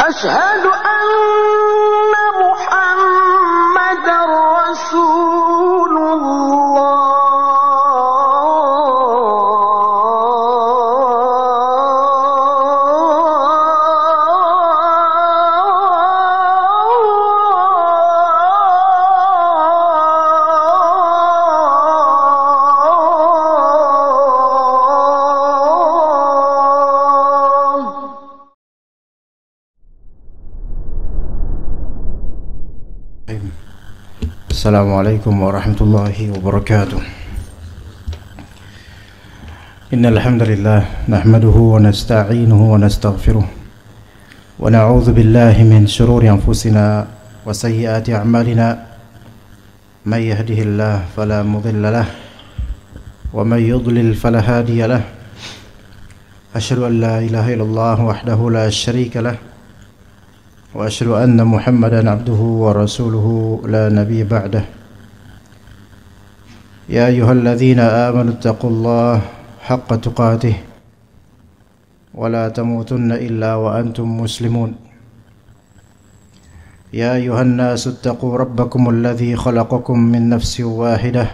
أشهد أن محمدًا رسول Assalamualaikum warahmatullahi wabarakatuh. Innal hamdalillah nahmaduhu wa nasta'inuhu wa nastaghfiruh wa na'udzu billahi min shururi anfusina wa sayyiati a'malina may yahdihillahu fala mudilla lahu wa may yudlil fala hadiya lahu. Asyhadu an la ilaha illallah wahdahu la syarika lahu wa asyhadu anna Muhammadan abduhu wa rasuluhu la nabiyya ba'dah. Ya ayyuhalladzina amanu taqullaha haqqa tuqatih wa la tamutunna illa wa antum muslimun. Ya ayyuhan nasu taqu rabbakumul ladzi khalaqakum min nafsin wahidah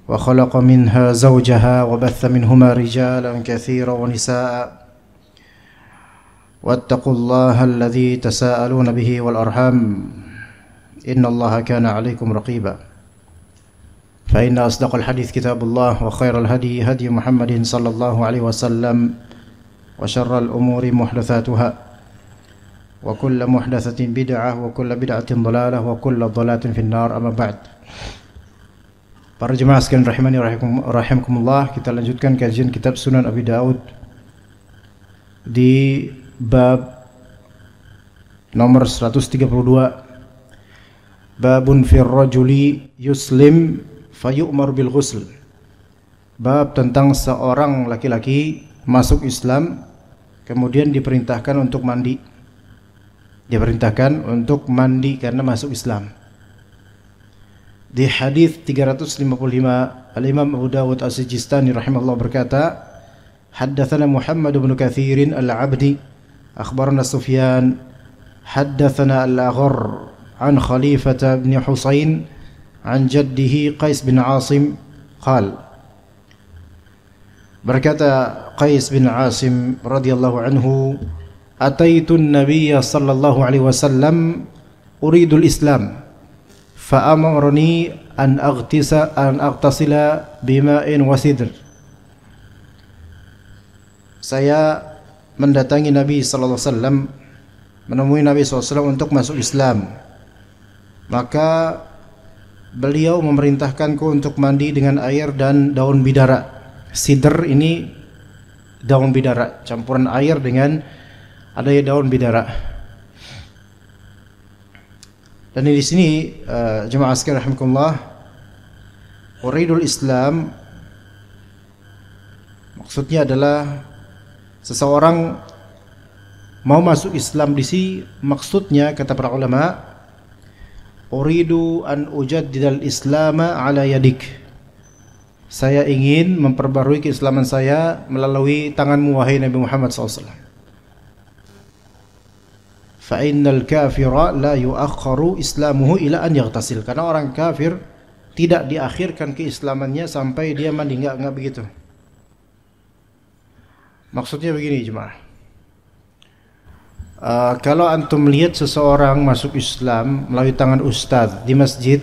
wa khalaqa minha zawjaha wa batha minhuma rijalan katsiran wa nisaa'a واتقوا الله الذي تساءلون به والأرحام إن الله كان عليكم رقيبا فإن أصدق الحديث كتاب الله وخير الهدي هدي محمد صلى الله عليه وسلم وشر الأمور محدثاتها وكل محدثة بدعة وكل بدعة ضلالة وكل ضلالة في النار أما بعد. Para jemaah sekalian rahimani rahimakumullah, kita lanjutkan kajian kitab Sunan Abi Daud di bab nomor 132, babun fir rajuli yuslim fayu'mar bil ghusl. Bab tentang seorang laki-laki masuk Islam kemudian diperintahkan untuk mandi. Diperintahkan untuk mandi karena masuk Islam. Di hadis 355 Al-Imam Abu Dawud As-Sijistani rahimahullah berkata, haddatsana Muhammad bin Katsir al-Abdi أخبرنا سفيان حدثنا الأغر عن خليفة بن حسين عن جده قيس بن عاصم قال berkata Qais bin Asim radhiyallahu anhu, ataitu an-nabiy sallallahu alaihi wasallam uridu al-islam fa amarni an aghtasila bima'in wa sidr. Saya mendatangi Nabi sallallahu alaihi wasallam, menemui Nabi sallallahu alaihi wasallam untuk masuk Islam. Maka beliau memerintahkanku untuk mandi dengan air dan daun bidara. Sidr ini daun bidara, campuran air dengan adanya daun bidara. Dan di sini jemaah sekalian rahimakumullah, uridul Islam maksudnya adalah seseorang mau masuk Islam di sini, maksudnya kata para ulama, uridu an ujaddidal islama ala yadik. Saya ingin memperbarui keislaman saya melalui tanganmu wahai Nabi Muhammad SAW. Fa innal kafira la yuakharu islamuhu ila an yaghtasil. Karena orang kafir tidak diakhirkan keislamannya sampai dia mandi. Enggak begitu. Maksudnya begini jemaah, kalau antum melihat seseorang masuk Islam melalui tangan ustadz di masjid,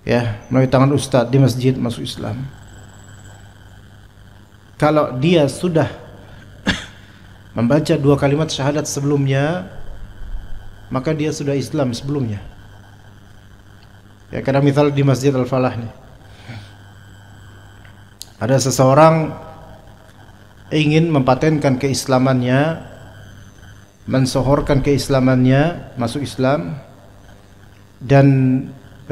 ya, melalui tangan ustadz di masjid masuk Islam, kalau dia sudah membaca 2 kalimat syahadat sebelumnya, maka dia sudah Islam sebelumnya. Ya, karena misal di Masjid Al-Falah nih, ada seseorang ingin mempatenkan keislamannya, mensohorkan keislamannya, masuk Islam, dan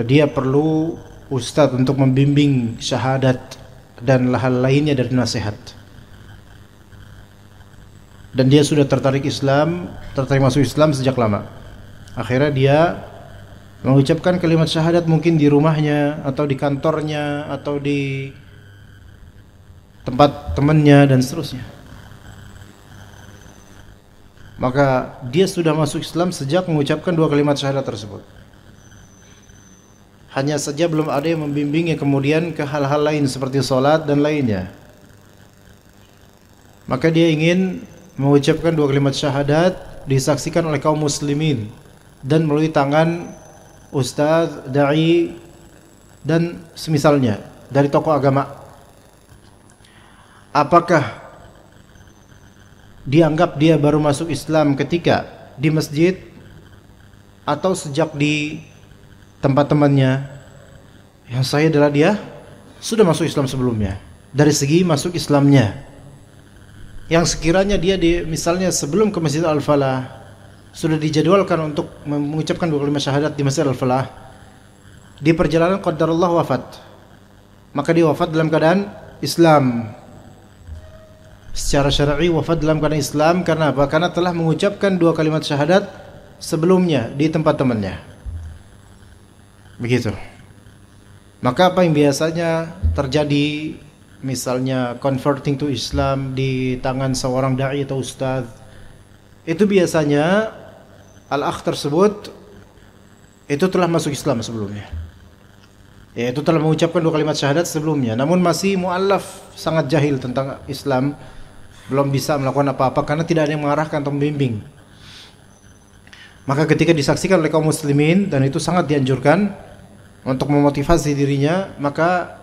dia perlu ustadz untuk membimbing syahadat dan hal lainnya dari nasihat. Dan dia sudah tertarik masuk Islam sejak lama. Akhirnya dia mengucapkan kalimat syahadat mungkin di rumahnya atau di kantornya atau di tempat temannya dan seterusnya. maka dia sudah masuk Islam sejak mengucapkan dua kalimat syahadat tersebut. Hanya saja belum ada yang membimbingnya kemudian ke hal-hal lain seperti sholat dan lainnya. Maka dia ingin mengucapkan dua kalimat syahadat disaksikan oleh kaum muslimin dan melalui tangan ustaz, da'i dan semisalnya dari tokoh agama. Apakah dianggap dia baru masuk Islam ketika di masjid atau sejak di tempat temannya? Yang saya adalah dia sudah masuk Islam sebelumnya. Dari segi masuk Islamnya, yang sekiranya dia misalnya sebelum ke Masjid Al-Falah sudah dijadwalkan untuk mengucapkan dua kalimat syahadat di Masjid Al-Falah, di perjalanan qadarullah wafat, maka dia wafat dalam keadaan Islam. Secara syar'i wafat dalam keadaan Islam karena apa? Karena telah mengucapkan dua kalimat syahadat sebelumnya di tempat temannya. Begitu. Maka apa yang biasanya terjadi, misalnya converting to Islam di tangan seorang dai atau ustaz, itu biasanya al-akh tersebut itu telah masuk Islam sebelumnya, yaitu telah mengucapkan dua kalimat syahadat sebelumnya, namun masih mu'allaf, sangat jahil tentang Islam, belum bisa melakukan apa-apa karena tidak ada yang mengarahkan atau membimbing. Maka ketika disaksikan oleh kaum muslimin, dan itu sangat dianjurkan untuk memotivasi dirinya, maka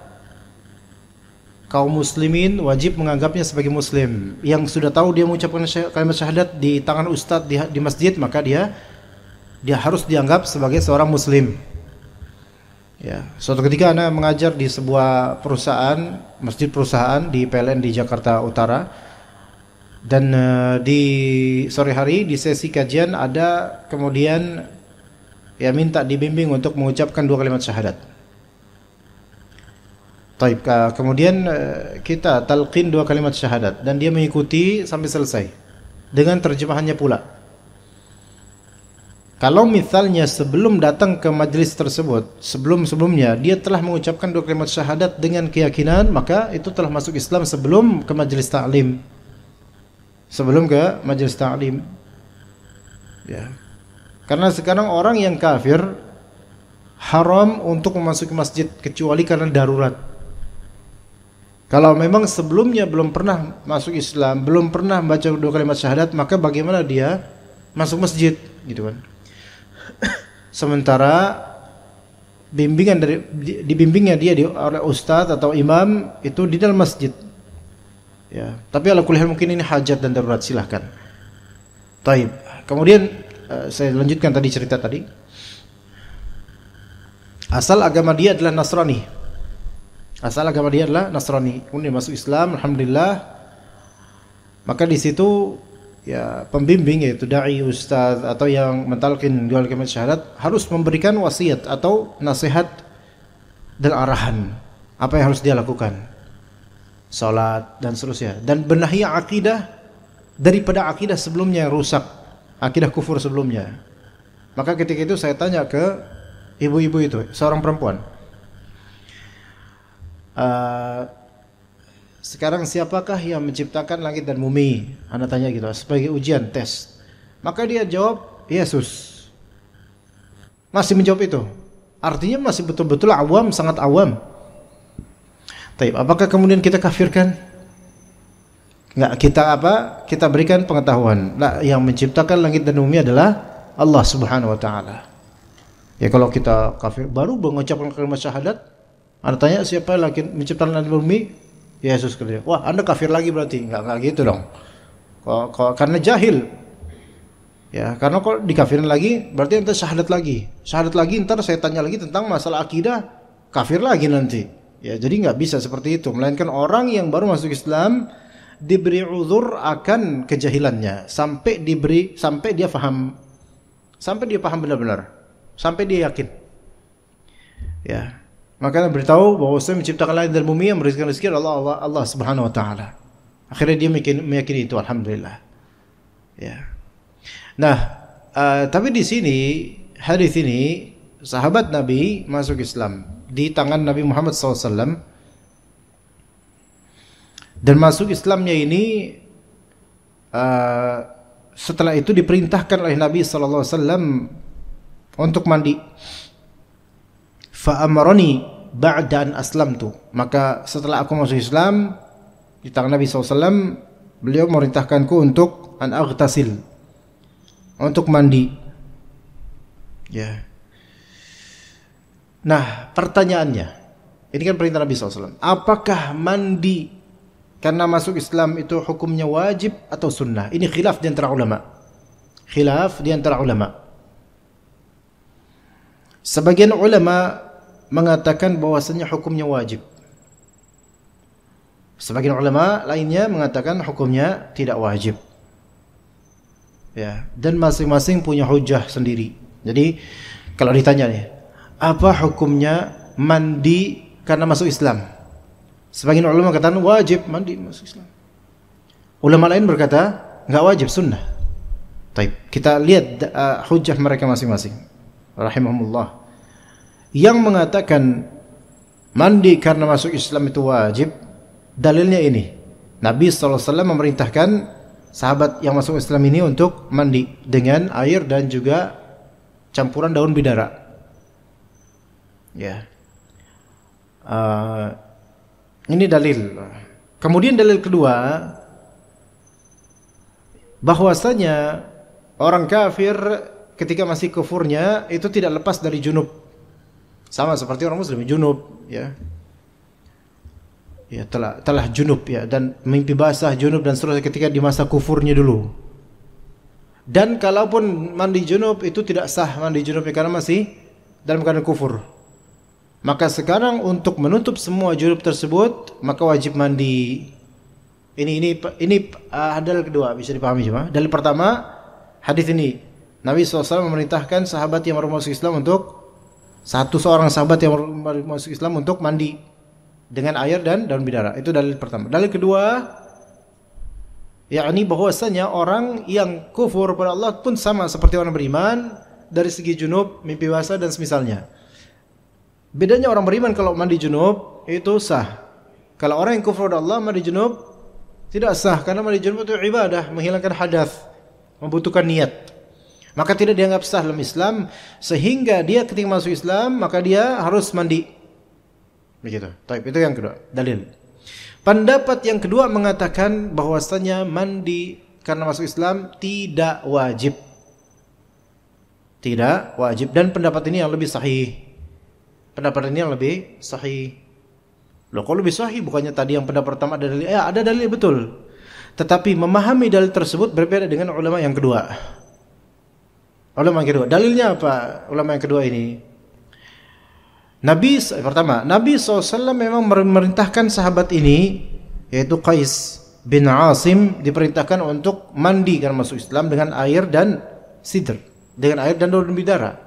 kaum muslimin wajib menganggapnya sebagai muslim. Yang sudah tahu dia mengucapkan kalimat syahadat di tangan ustadz di masjid, maka dia harus dianggap sebagai seorang muslim. Ya, suatu ketika Anda mengajar di sebuah perusahaan, masjid perusahaan di PLN di Jakarta Utara, dan di sore hari di sesi kajian ada kemudian minta dibimbing untuk mengucapkan dua kalimat syahadat. Kemudian kita talqin dua kalimat syahadat dan dia mengikuti sampai selesai dengan terjemahannya pula. Kalau misalnya sebelum datang ke majlis tersebut, sebelumnya dia telah mengucapkan dua kalimat syahadat dengan keyakinan, maka itu telah masuk Islam sebelum ke majlis ta'lim. Sebelum ke majlis ta'lim. Ya. Karena sekarang orang yang kafir haram untuk memasuki masjid kecuali karena darurat. Kalau memang sebelumnya belum pernah masuk Islam, belum pernah membaca dua kalimat syahadat, maka bagaimana dia masuk masjid, gitu kan? Sementara dibimbingnya dia oleh ustaz atau imam itu di dalam masjid. Ya, tapi ala kulli hal mungkin ini hajat dan darurat, silahkan. Taib. Kemudian saya lanjutkan tadi cerita tadi. Asal agama dia adalah Nasrani. Kemudian masuk Islam, alhamdulillah. Maka di situ ya pembimbing, yaitu dai, ustaz atau yang mentalkin dua kalimat syahadat harus memberikan wasiat atau nasihat dan arahan apa yang harus dia lakukan, salat dan seterusnya, dan benahi akidah daripada akidah sebelumnya yang rusak, akidah kufur sebelumnya. Maka ketika itu saya tanya ke ibu-ibu itu, seorang perempuan, sekarang siapakah yang menciptakan langit dan bumi? Anda tanya gitu sebagai ujian, tes. Maka dia jawab, Yesus. Masih menjawab itu. Artinya masih betul-betul awam, sangat awam. Taib, apakah kemudian kita kafirkan? Enggak, kita berikan pengetahuan. Nah, yang menciptakan langit dan bumi adalah Allah Subhanahu wa taala. Ya kalau kita kafir baru mengucapkan kalimat syahadat, Anda tanya siapa yang menciptakan langit dan bumi? Yesus kerja. Wah, Anda kafir lagi berarti. Enggak gitu dong. Karena jahil. Ya, karena kalau dikafirin lagi berarti ente syahadat lagi. Syahadat lagi, ntar saya tanya lagi tentang masalah akidah, kafir lagi nanti. Ya, jadi enggak bisa seperti itu. Melainkan orang yang baru masuk Islam diberi uzur akan kejahilannya sampai dia paham. Sampai dia paham benar-benar. Sampai dia yakin. Ya. Maka beritahu bahwa saya menciptakan langit dan bumi, yang memberikan rezeki adalah Allah Subhanahu wa taala. Akhirnya dia meyakini itu, alhamdulillah. Ya. Nah, tapi di sini hadis ini sahabat Nabi masuk Islam di tangan Nabi Muhammad SAW, dan masuk Islamnya ini setelah itu diperintahkan oleh Nabi sallallahu alaihi wasallam untuk mandi. Fa amarani ba'da an aslamtu. Maka setelah aku masuk Islam di tangan Nabi sallallahu alaihi wasallam, beliau memerintahkanku untuk an aghtasil, untuk mandi. Ya. Nah, pertanyaannya, ini kan perintah Nabi sallallahu alaihi wasallam. Apakah mandi karena masuk Islam itu hukumnya wajib atau sunnah? Ini khilaf di antara ulama. Khilaf di antara ulama. Sebagian ulama mengatakan bahwasanya hukumnya wajib. Sebagian ulama lainnya mengatakan hukumnya tidak wajib. Ya, dan masing-masing punya hujah sendiri. Jadi kalau ditanya nih, apa hukumnya mandi karena masuk Islam? Sebagian ulama katakan wajib mandi masuk Islam. Ulama lain berkata enggak wajib, sunnah. Baik, kita lihat hujah mereka masing-masing. Rahimahumullah. Yang mengatakan mandi karena masuk Islam itu wajib, dalilnya ini. Nabi sallallahu alaihi wasallam memerintahkan sahabat yang masuk Islam ini untuk mandi dengan air dan juga campuran daun bidara. Ya. Ini dalil. Kemudian dalil kedua, bahwasanya orang kafir ketika masih kufurnya itu tidak lepas dari junub. Sama seperti orang muslim, junub, ya. Ya, telah junub, ya, dan mimpi basah, junub dan seterusnya ketika di masa kufurnya dulu. Dan kalaupun mandi junub itu tidak sah mandi junubnya karena masih dalam keadaan kufur. Maka sekarang untuk menutup semua junub tersebut maka wajib mandi. Ini dalil kedua, bisa dipahami cuma. Dalil pertama, hadis ini Nabi SAW memerintahkan sahabat yang baru masuk Islam untuk seorang sahabat yang baru masuk Islam untuk mandi dengan air dan daun bidara. Itu dalil pertama. Dalil kedua, yakni bahwasanya orang yang kufur pada Allah pun sama seperti orang beriman dari segi junub, mimpi basah dan semisalnya. Bedanya orang beriman kalau mandi junub itu sah. Kalau orang yang kufur pada Allah mandi junub tidak sah, karena mandi junub itu ibadah, menghilangkan hadas, membutuhkan niat. Maka tidak dianggap sah dalam Islam, sehingga dia ketika masuk Islam maka dia harus mandi. Begitu. Baik, itu yang kedua, dalil. Pendapat yang kedua mengatakan bahwasanya mandi karena masuk Islam tidak wajib. Tidak wajib, dan pendapat ini yang lebih sahih. Pendapat ini yang lebih sahih. Loh, kalau lebih sahih bukannya tadi yang pendapat pertama ada dalil? Ya, ada dalil betul. Tetapi memahami dalil tersebut berbeda dengan ulama yang kedua. Ulama yang kedua, dalilnya apa? Ulama yang kedua ini, Nabi SAW memang memerintahkan sahabat ini, yaitu Qais bin Asim, diperintahkan untuk mandi karena masuk Islam dengan air dan sidr, dengan air dan daun bidara.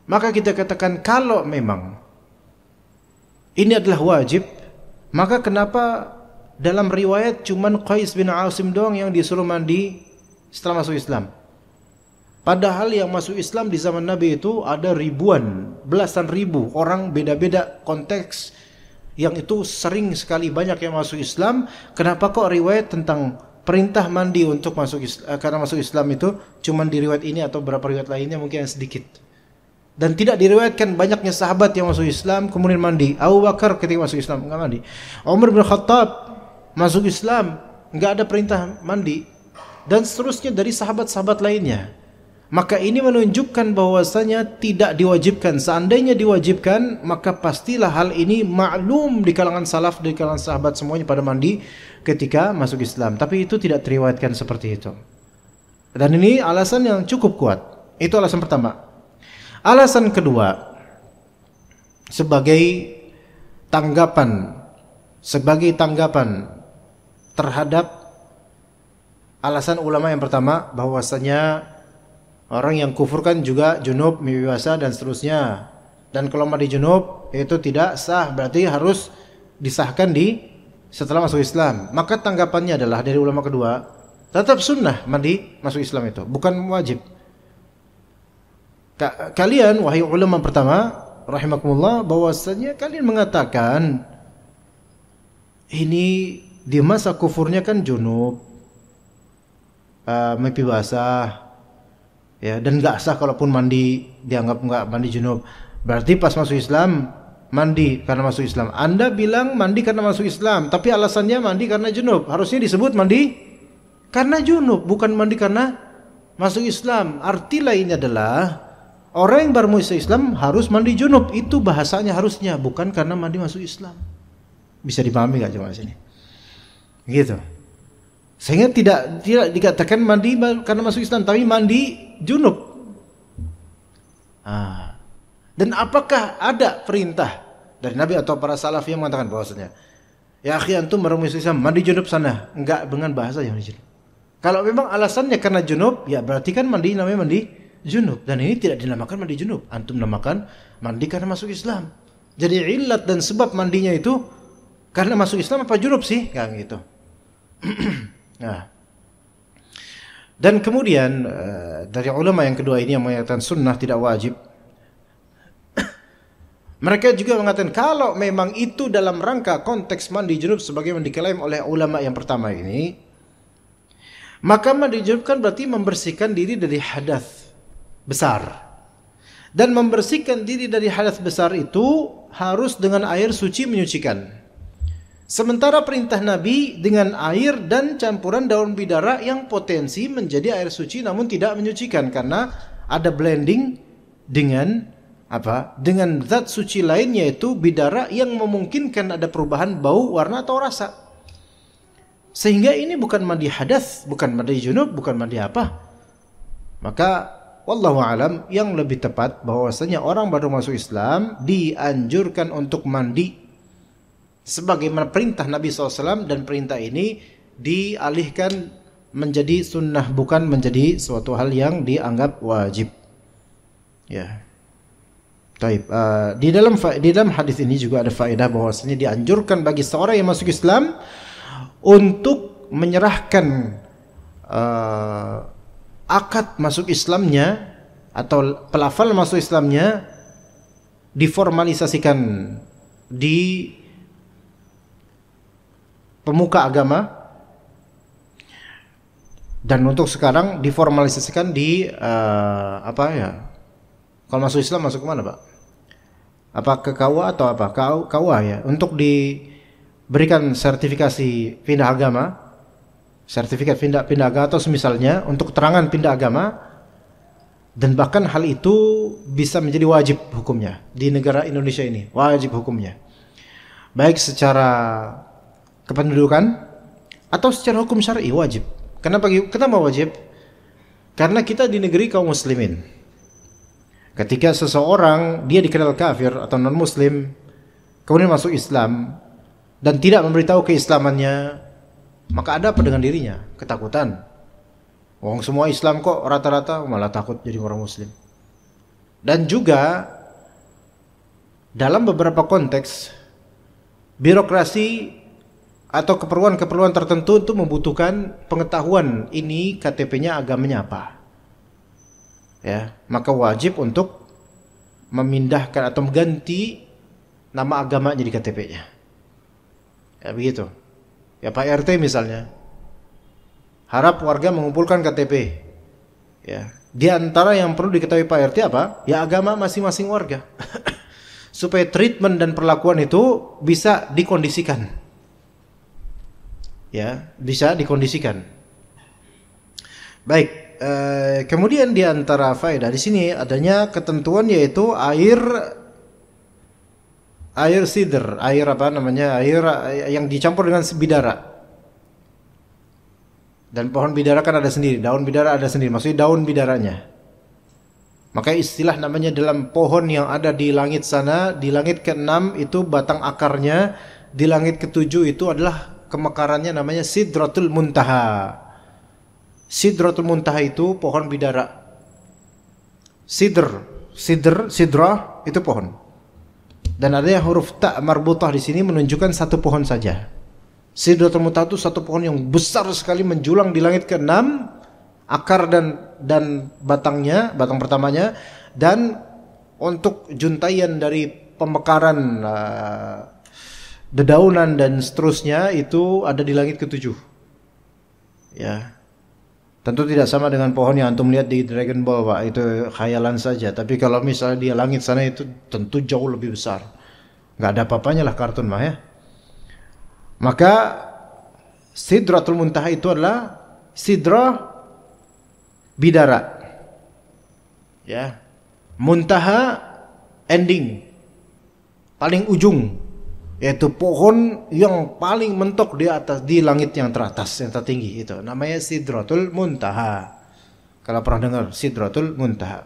Maka kita katakan kalau memang ini adalah wajib, maka kenapa dalam riwayat cuman Qais bin Asim doang yang disuruh mandi setelah masuk Islam? Padahal yang masuk Islam di zaman Nabi itu ada ribuan, belasan ribu orang, beda-beda konteks, yang itu sering sekali banyak yang masuk Islam. Kenapa kok riwayat tentang perintah mandi untuk karena masuk Islam itu cuman di riwayat ini atau beberapa riwayat lainnya mungkin yang sedikit? Dan tidak diriwayatkan banyaknya sahabat yang masuk Islam kemudian mandi. Abu Bakar ketika masuk Islam enggak mandi. Umar bin Khattab masuk Islam enggak ada perintah mandi, dan seterusnya dari sahabat-sahabat lainnya. Maka ini menunjukkan bahwasanya tidak diwajibkan. Seandainya diwajibkan, maka pastilah hal ini maklum di kalangan salaf, di kalangan sahabat semuanya pada mandi ketika masuk Islam. Tapi itu tidak diriwayatkan seperti itu. Dan ini alasan yang cukup kuat. Itu alasan pertama. Alasan kedua, sebagai tanggapan terhadap alasan ulama yang pertama, bahwasanya orang yang kufur kan juga junub, mimpi basah dan seterusnya. Dan kalau mandi junub itu tidak sah, berarti harus disahkan setelah masuk Islam. Maka tanggapannya adalah dari ulama kedua, tetap sunnah mandi masuk Islam itu, bukan wajib. Kalian wahai ulama pertama rahimakumullah, bahwasanya kalian mengatakan ini di masa kufurnya kan junub, mimpi basah, ya, dan nggak sah kalaupun mandi dianggap nggak mandi junub. Berarti pas masuk Islam mandi karena masuk Islam. Anda bilang mandi karena masuk Islam, tapi alasannya mandi karena junub. Harusnya disebut mandi karena junub, bukan mandi karena masuk Islam. Arti lainnya adalah orang yang baru masuk Islam harus mandi junub. Itu bahasanya harusnya, bukan karena mandi masuk Islam. Bisa dipahami nggak cuma sini? Gitu. Sehingga tidak dikatakan mandi karena masuk Islam, tapi mandi junub. Dan apakah ada perintah dari Nabi atau para salaf yang mengatakan bahwasanya, ya akhi antum baru masuk Islam mandi junub sana? Enggak, dengan bahasa yang junub. Kalau memang alasannya karena junub, ya berarti kan mandi namanya mandi junub, dan ini tidak dinamakan mandi junub. Antum namakan mandi karena masuk Islam. Jadi illat dan sebab mandinya itu karena masuk Islam apa junub sih? Kayak gitu. Nah. Dan kemudian dari ulama yang kedua ini yang mengatakan sunnah tidak wajib, mereka juga mengatakan kalau memang itu dalam rangka konteks mandi junub sebagaimana diklaim oleh ulama yang pertama ini, maka mandi junub kan berarti membersihkan diri dari hadas besar. Dan membersihkan diri dari hadas besar itu harus dengan air suci menyucikan. Sementara perintah Nabi dengan air dan campuran daun bidara yang potensi menjadi air suci namun tidak menyucikan, karena ada blending dengan dengan zat suci lain, yaitu bidara yang memungkinkan ada perubahan bau, warna atau rasa. Sehingga ini bukan mandi hadas, bukan mandi junub, bukan mandi apa. Maka wallahu alam, yang lebih tepat bahwasanya orang baru masuk Islam dianjurkan untuk mandi sebagaimana perintah Nabi SAW, dan perintah ini dialihkan menjadi sunnah, bukan menjadi suatu hal yang dianggap wajib. Ya. Taib. Di dalam hadis ini juga ada faedah bahwasanya dianjurkan bagi seorang yang masuk Islam untuk menyerahkan akad masuk Islamnya atau pelafal masuk Islamnya, diformalisasikan di pemuka agama, dan untuk sekarang diformalisasikan di kalau masuk Islam masuk kemana Pak? Apa ke KUA atau apa? KUA ya, untuk diberikan sertifikasi pindah agama, sertifikat pindah agama atau semisalnya, untuk keterangan pindah agama, dan bahkan hal itu bisa menjadi wajib hukumnya di negara Indonesia ini, wajib hukumnya, baik secara kependudukan atau secara hukum syar'i wajib. Kenapa wajib? Karena kita di negeri kaum muslimin. Ketika seseorang dia dikenal kafir atau non muslim kemudian masuk Islam dan tidak memberitahu keislamannya, maka ada apa dengan dirinya? Ketakutan. Wong semua Islam kok rata-rata, malah takut jadi orang muslim. Dan juga dalam beberapa konteks birokrasi atau keperluan-keperluan tertentu itu membutuhkan pengetahuan ini KTP-nya agamanya apa. Ya, maka wajib untuk memindahkan atau mengganti nama agamanya di KTP-nya. Ya begitu. Ya Pak RT misalnya, harap warga mengumpulkan KTP. Ya, di antara yang perlu diketahui Pak RT apa? Ya agama masing-masing warga. Supaya treatment dan perlakuan itu bisa dikondisikan. Ya, bisa dikondisikan. Baik. Kemudian di antara faedah di sini adanya ketentuan, yaitu air sidr, air yang dicampur dengan bidara. Dan pohon bidara kan ada sendiri, daun bidara ada sendiri, maksudnya daun bidaranya. Maka istilah namanya dalam pohon yang ada di langit sana, di langit ke-6 itu batang akarnya, di langit ke-7 itu adalah kemekarannya namanya Sidratul Muntaha. Sidratul Muntaha itu pohon bidara. Sidrah itu pohon. Dan ada yang huruf ta marbutah di sini menunjukkan satu pohon saja. Sidratul Muntaha itu satu pohon yang besar sekali menjulang di langit ke-6, akar dan batang pertamanya, dan untuk juntaian dari pemekaran dedaunan dan seterusnya itu ada di langit ke-7. Ya. Tentu tidak sama dengan pohon yang antum lihat di Dragon Ball, Pak. Itu khayalan saja. Tapi kalau misalnya di langit sana itu tentu jauh lebih besar. Nggak ada apa-apanya lah kartun mah ya. Maka Sidratul Muntaha itu adalah sidrah bidara. Ya. Muntaha ending. Paling ujung, yaitu pohon yang paling mentok di atas, di langit yang teratas, yang tertinggi itu. Namanya Sidratul Muntaha. Kalau pernah dengar Sidratul Muntaha.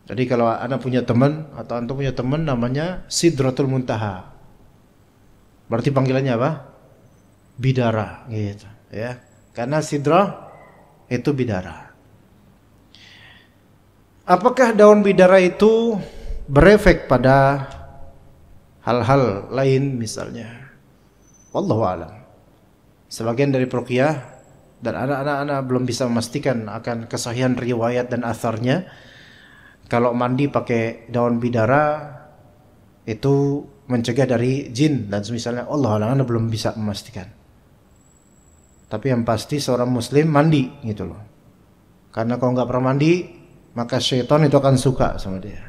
Jadi kalau Anda punya teman atau antum punya teman namanya Sidratul Muntaha, berarti panggilannya apa? Bidara gitu, ya. Karena sidrah itu bidara. Apakah daun bidara itu berefek pada hal-hal lain misalnya? Wallahu a'lam. Sebagian dari ruqyah dan anak-anak belum bisa memastikan akan kesahihan riwayat dan atharnya. Kalau mandi pakai daun bidara itu mencegah dari jin dan semisalnya, Allah a'lam, Anda belum bisa memastikan. Tapi yang pasti seorang muslim mandi gitu loh. Karena kalau nggak pernah mandi, maka syaitan itu akan suka sama dia.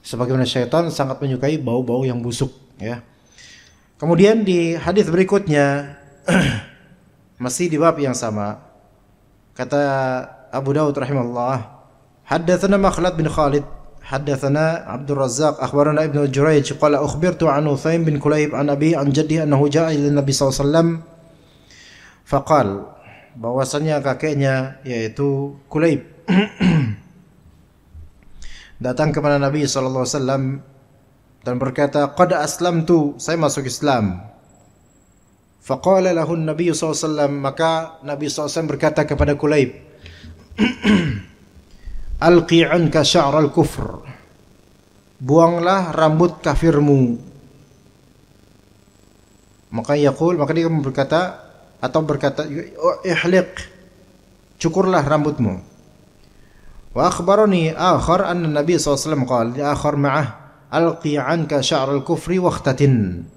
Sebagaimana syaitan sangat menyukai bau-bau yang busuk, ya. Kemudian di hadis berikutnya masih di bab yang sama. Kata Abu Dawud rahimahullah, haddatsana Makhlad bin Khalid, haddatsana Abdul Razzaq, akhbarana Ibnu Jurayj qala ukhbirtu an Uthaym bin Kulayb an abi an jaddi annahu ja'a ila Nabi sallallahu alaihi wasallam faqal, bahwasanya kakeknya yaitu Kulayb datang kepada Nabi sallallahu alaihi wasallam dan berkata, qad aslamtu, saya masuk Islam. Faqala lahu Nabi sallallahu alaihi wasallam, maka Nabi sallallahu alaihi wasallam berkata kepada Kulayb, alqi anka sya'ral kufr, buanglah rambut kafirmu. Maka dia berkata ihliq, cukurlah rambutmu. Wa akhbarani akhar anna Nabi sallallahu alaihi wasallam qala li akhar ma'ah alqi anka sya'ral kufri wakhtatin.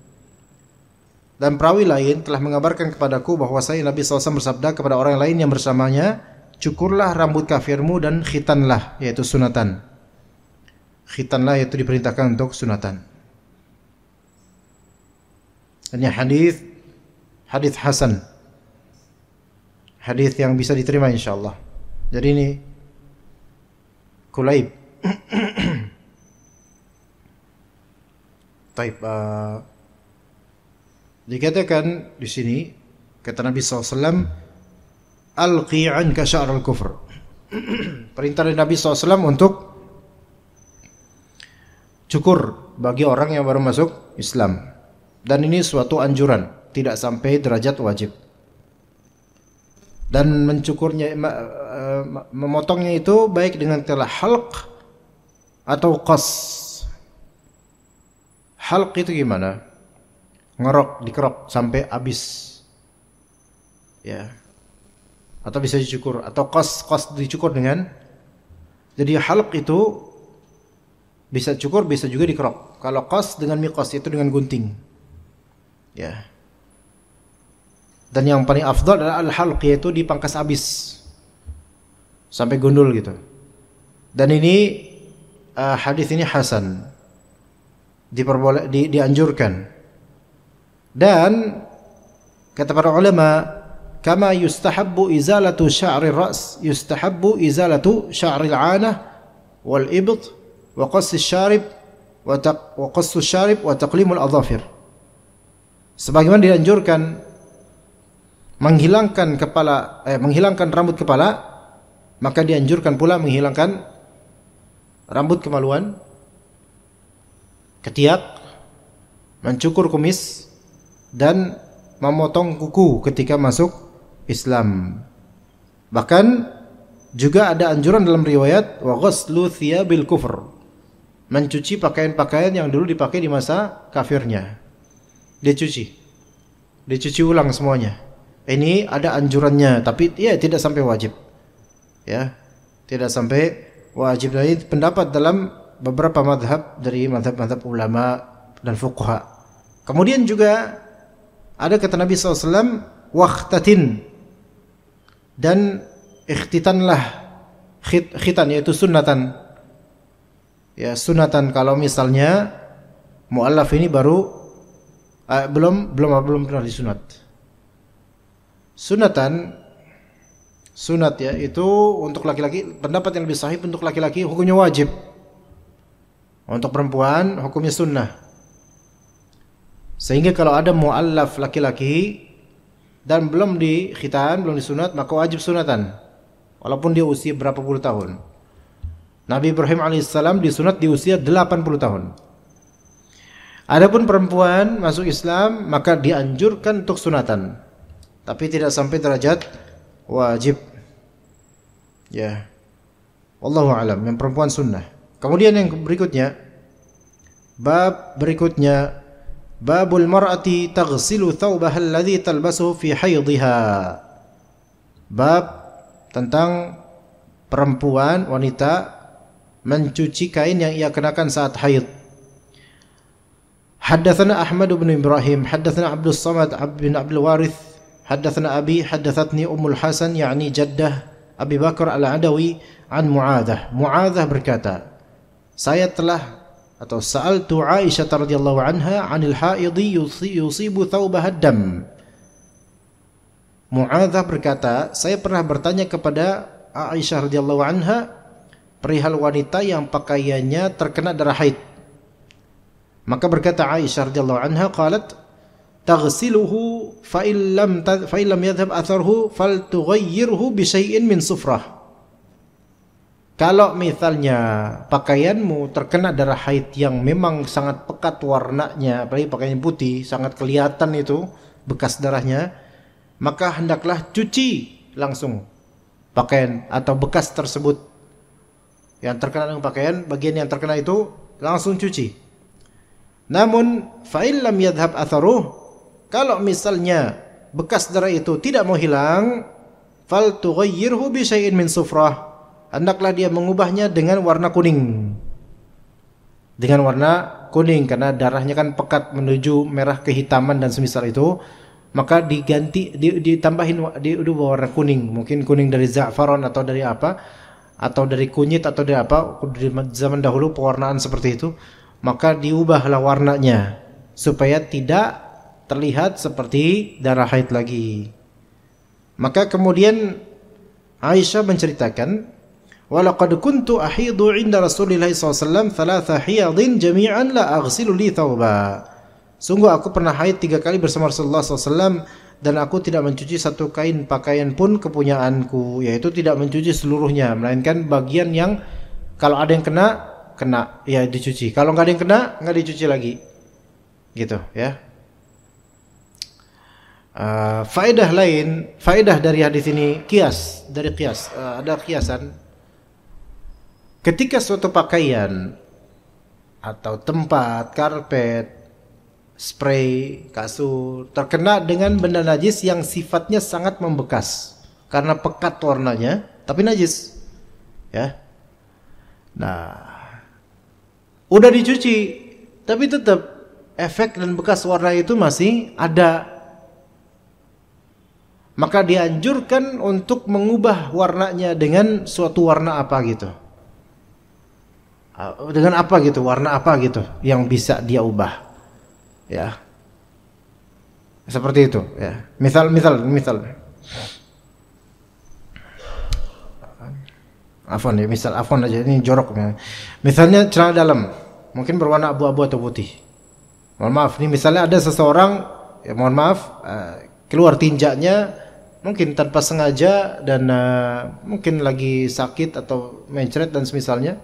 Dan perawi lain telah mengabarkan kepadaku bahwasanya Nabi SAW bersabda kepada orang lain yang bersamanya, cukurlah rambut kafirmu dan khitanlah, yaitu sunatan. Khitanlah yaitu diperintahkan untuk sunatan. Ini hadis hasan. Hadis yang bisa diterima insyaallah. Jadi ini Kulayb. Taib. Dikatakan di sini, kata Nabi SAW, alqi anka sya'ral kufr. Perintah dari Nabi SAW untuk cukur bagi orang yang baru masuk Islam. Dan ini suatu anjuran, tidak sampai derajat wajib. Dan mencukurnya, memotongnya itu baik dengan telah halq atau qas. Halq itu gimana? Ngerok, dikerok sampai habis, ya. Atau bisa dicukur, atau qas dicukur dengan. Jadi halq itu bisa cukur, bisa juga dikerok. Kalau qas dengan miqas, itu dengan gunting, ya. Dan yang paling afdal adalah al-halq, yaitu dipangkas habis sampai gundul gitu. Dan ini hadis ini hasan, dianjurkan. Dan kata para ulama, kama yustahabbu izalatu sya'ri ras, yustahabbu izalatu sya'ri al-'anah wal ibt wa qass asy-syarib wa qass asy-syarib wa taqlim al-adhafir. Sebagaimana dianjurkan menghilangkan rambut kepala, maka dianjurkan pula menghilangkan rambut kemaluan, ketiak, mencukur kumis, dan memotong kuku ketika masuk Islam. Bahkan juga ada anjuran dalam riwayat wa ghuslu thiyabil kufr, mencuci pakaian-pakaian yang dulu dipakai di masa kafirnya. Dicuci ulang semuanya. Ini ada anjurannya, tapi ya tidak sampai wajib. Ya, tidak sampai wajib. Dan ini pendapat dalam beberapa mazhab dari mazhab-mazhab ulama dan fuqaha. Kemudian juga ada kata Nabi SAW, wakhtatin, dan ikhtitanlah, khitan yaitu sunatan. Ya, sunatan kalau misalnya muallaf ini baru belum pernah disunat. Sunat ya, itu untuk laki-laki, pendapat yang lebih sahih untuk laki-laki hukumnya wajib. Untuk perempuan hukumnya sunnah. Sehingga kalau ada muallaf laki-laki dan belum dikhitan, belum disunat, maka wajib sunatan. Walaupun dia usia berapa puluh tahun. Nabi Ibrahim alaihissalam disunat di usia 80 tahun. Adapun perempuan masuk Islam, maka dianjurkan untuk sunatan. Tapi tidak sampai derajat wajib. Ya. Wallahu a'lam. Yang perempuan sunnah. Kemudian yang berikutnya, bab berikutnya, babul mar'ati taghsilu thawbaha alladhi talbasuhu fi haydhiha. Bab tentang perempuan, wanita mencuci kain yang ia kenakan saat haid. Haddatsana Ahmad bin Ibrahim, haddatsana Abdus Samad bin Abdul Warith, haddatsana Abi, haddatsatni Ummul Hasan yakni jaddah Abi Bakar Al-Adawi an Mu'adzah. Mu'adzah berkata, saya telah atau sa'altu Aisyah radhiyallahu anha 'anil haidhi yusibu thawbaha dam. Mu'adzah berkata, saya pernah bertanya kepada Aisyah radhiyallahu anha perihal wanita yang pakaiannya terkena darah haid. Maka berkata Aisyah radhiyallahu anha, qalat taghsiluhu fa illam yadhhab atharuhu faltughayyirhu bi syai'in min sufrah. Kalau misalnya pakaianmu terkena darah haid yang memang sangat pekat warnanya, apalagi pakaian putih, sangat kelihatan itu bekas darahnya, maka hendaklah cuci langsung pakaian atau bekas tersebut. Yang terkena dengan pakaian, bagian yang terkena itu langsung cuci. Namun fa illam yadhhab atharuhu, kalau misalnya bekas darah itu tidak mau hilang, fal tughayyirhu bi syai'in min sufrah, hendaklah dia mengubahnya dengan warna kuning. Dengan warna kuning, karena darahnya kan pekat menuju merah kehitaman dan semisal itu, maka diganti ditambahin warna kuning, mungkin kuning dari za'faron atau dari apa, atau dari kunyit atau dari apa, di zaman dahulu pewarnaan seperti itu, maka diubahlah warnanya supaya tidak terlihat seperti darah haid lagi. Maka kemudian Aisyah menceritakan, walaqad kuntu ahidu 'inda Rasulillah SAW 3 hiyadin jami'an la aghsilu li thawba. Sungguh aku pernah haid 3 kali bersama Rasulullah SAW dan aku tidak mencuci satu kain pakaian pun kepunyaanku, yaitu tidak mencuci seluruhnya, melainkan bagian yang kalau ada yang kena ya dicuci, kalau nggak ada yang kena nggak dicuci lagi, gitu ya. Faedah dari hadis ini, dari kias, ada kiasan. Ketika suatu pakaian atau tempat, karpet, spray, kasur terkena dengan benda najis yang sifatnya sangat membekas karena pekat warnanya, tapi najis, ya. Nah, udah dicuci, tapi tetap efek dan bekas warna itu masih ada. Maka dianjurkan untuk mengubah warnanya dengan suatu warna apa gitu. Dengan apa gitu, warna apa gitu yang bisa dia ubah. Ya. Seperti itu, ya. Misal. Afwan aja, ini jorok ya. Misalnya celana dalam mungkin berwarna abu-abu atau putih. Mohon maaf, ini misalnya ada seseorang, ya mohon maaf, keluar tinjaknya mungkin tanpa sengaja dan mungkin lagi sakit atau mencret dan semisalnya,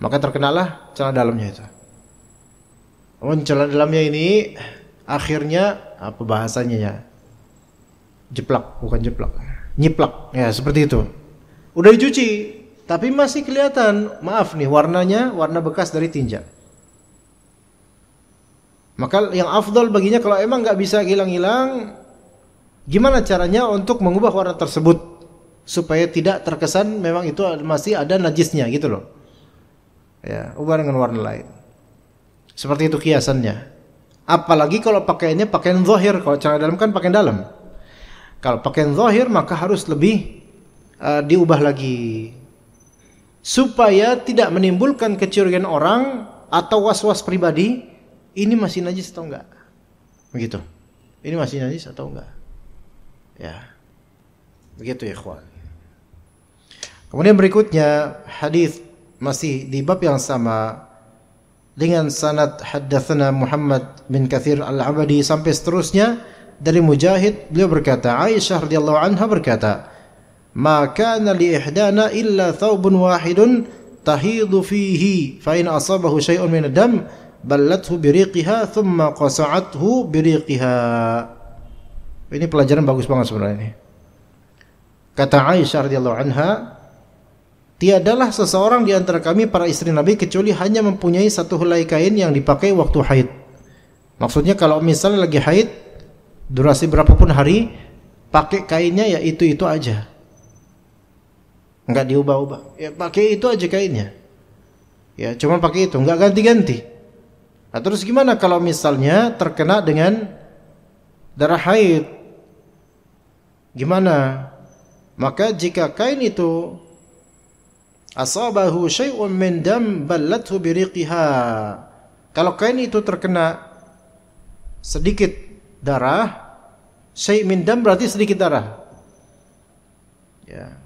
maka terkenalah celana dalamnya itu. Celana dalamnya ini akhirnya apa bahasanya ya? Nyiplak, ya seperti itu. Udah dicuci, tapi masih kelihatan, maaf nih, warnanya warna bekas dari tinja. Maka yang afdal baginya kalau emang nggak bisa hilang-hilang, gimana caranya untuk mengubah warna tersebut supaya tidak terkesan memang itu masih ada najisnya gitu loh. Ya, ubah dengan warna lain. Seperti itu kiasannya. Apalagi kalau pakaiannya pakaian zahir, kalau celana dalam kan pakaian dalam. Kalau pakaian zahir maka harus lebih diubah lagi supaya tidak menimbulkan kecurigaan orang atau was-was pribadi, ini masih najis atau enggak. Begitu. Ini masih najis atau enggak. Ya. Begitu ya, ikhwan. Kemudian berikutnya hadis masih di bab yang sama dengan sanad haddatsana Muhammad bin Katsir Al-Abadi sampai seterusnya dari Mujahid, beliau berkata, Aisyah radhiyallahu anha berkata, "Ma kana li ihdana illa thawbun wahidun tahidu fihi fa in asabahu syai'un min ad-dam ballathu biriqiha thumma qasa'athu biriqiha." Ini pelajaran bagus banget sebenarnya ini. Kata Aisyah radhiyallahu anha, tiadalah seseorang di antara kami para istri Nabi kecuali hanya mempunyai satu helai kain yang dipakai waktu haid. Maksudnya kalau misalnya lagi haid, durasi berapapun hari, pakai kainnya ya itu aja. Enggak diubah-ubah. Ya pakai itu aja kainnya. Ya cuma pakai itu, enggak ganti-ganti. Nah, terus gimana kalau misalnya terkena dengan darah haid? Gimana? Maka jika kain itu asabahu syai'un min dam ballathu biriqiha. Kalau kain itu terkena sedikit darah, syai' min dam berarti sedikit darah. Ya.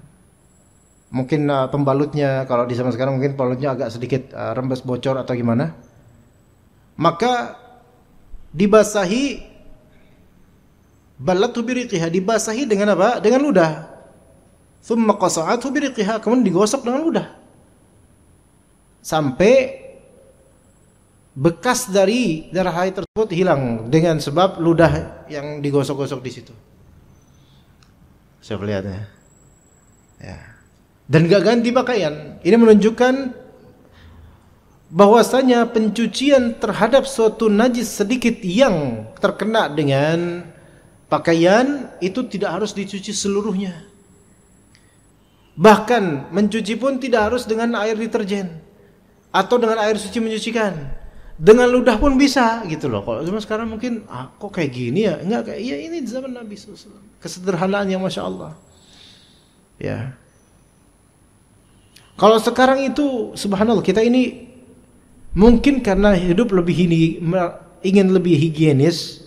Mungkin pembalutnya kalau di zaman sekarang mungkin pembalutnya agak sedikit rembes bocor atau gimana. Maka dibasahi ballathu biriqiha, dibasahi dengan apa? Dengan ludah. Thumma qasa'athu biriqiha, kemudian digosok dengan ludah sampai bekas dari darah haid tersebut hilang dengan sebab ludah yang digosok-gosok di situ. Saya lihat ya. Ya. Dan gak ganti pakaian. Ini menunjukkan bahwasanya pencucian terhadap suatu najis sedikit yang terkena dengan pakaian itu tidak harus dicuci seluruhnya. Bahkan mencuci pun tidak harus dengan air deterjen atau dengan air suci menyucikan. Dengan ludah pun bisa gitu loh. Kalau zaman sekarang mungkin kok kayak gini ya? Enggak, kayak ya ini zaman Nabi SAW. Kesederhanaan yang Masya Allah. Ya. Kalau sekarang itu subhanallah, kita ini mungkin karena hidup lebih ingin lebih higienis.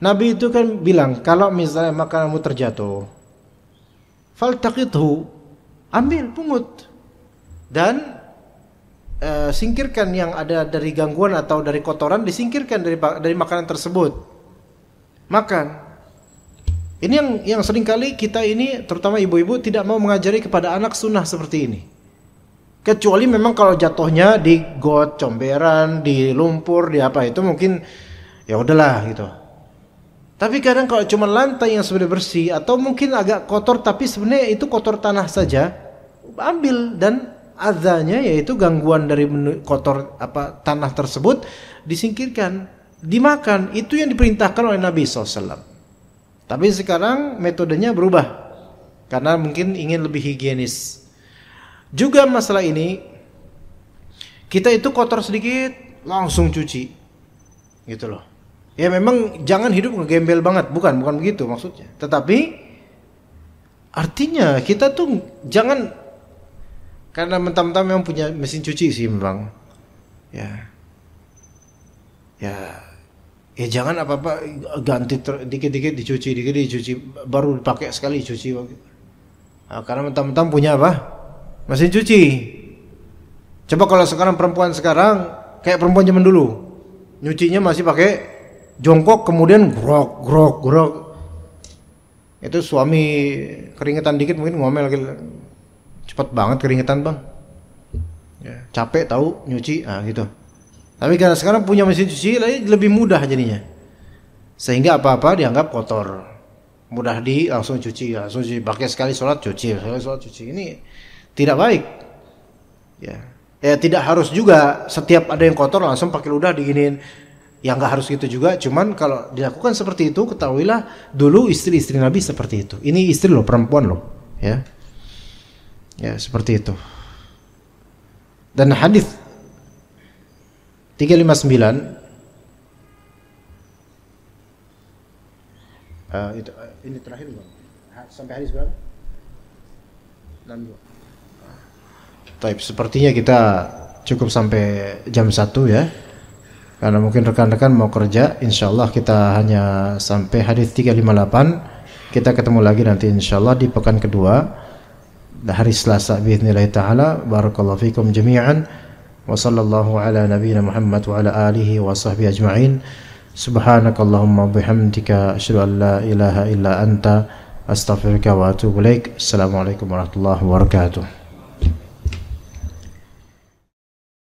Nabi itu kan bilang, kalau misalnya makananmu terjatuh, faltaqithu, ambil, pungut, dan singkirkan yang ada dari gangguan atau dari kotoran, disingkirkan dari makanan tersebut. Makan. Ini yang seringkali kita ini, terutama ibu-ibu, tidak mau mengajari kepada anak sunnah seperti ini. Kecuali memang kalau jatuhnya di got, comberan, di lumpur, di apa itu mungkin ya udahlah gitu. Tapi kadang kalau cuma lantai yang sudah bersih atau mungkin agak kotor tapi sebenarnya itu kotor tanah saja, ambil, dan azanya yaitu gangguan dari kotor tanah tersebut disingkirkan, dimakan. Itu yang diperintahkan oleh Nabi SAW. Tapi sekarang metodenya berubah karena mungkin ingin lebih higienis. Juga masalah ini, kita itu kotor sedikit langsung cuci, gitu loh. Ya memang jangan hidup ngegembel banget, bukan begitu maksudnya. Tetapi artinya kita tuh jangan karena mentang-mentang memang punya mesin cuci sih memang. Ya jangan apa-apa ganti dikit-dikit dicuci, baru dipakai sekali cuci. Nah, karena mentang-mentang punya apa? Mesin cuci. Coba kalau sekarang perempuan sekarang kayak perempuan zaman dulu, nyucinya masih pakai jongkok kemudian grok. Itu suami keringetan dikit mungkin ngomel lagi, cepet banget keringetan bang. Ya, capek tahu nyuci, gitu. Tapi karena sekarang punya mesin cuci lebih mudah jadinya, sehingga apa-apa dianggap kotor, mudah langsung cuci, pakai sekali sholat cuci. Ini tidak baik. Ya tidak harus juga setiap ada yang kotor langsung pakai ludah diginiin. Ya nggak harus gitu juga, cuman kalau dilakukan seperti itu, ketahuilah dulu istri-istri Nabi seperti itu. Ini istri loh, perempuan loh, ya seperti itu. Dan hadis 359 itu ini terakhir bang. Sampai hadis berapa? 62. Taib, sepertinya kita cukup sampai jam 1 ya. Karena mungkin rekan-rekan mau kerja, insyaallah kita hanya sampai hadis 358. Kita ketemu lagi nanti insyaallah di pekan kedua hari Selasa باذنillah taala. Barakallahu fikum jami'an wa sallallahu ala nabiyyina Muhammad wa ala alihi wa sahbihi ajma'in. Subhanakallahumma bihamdika asyhadu an la ilaha illa anta astaghfiruka wa atubu ilaik. Assalamualaikum warahmatullahi wabarakatuh.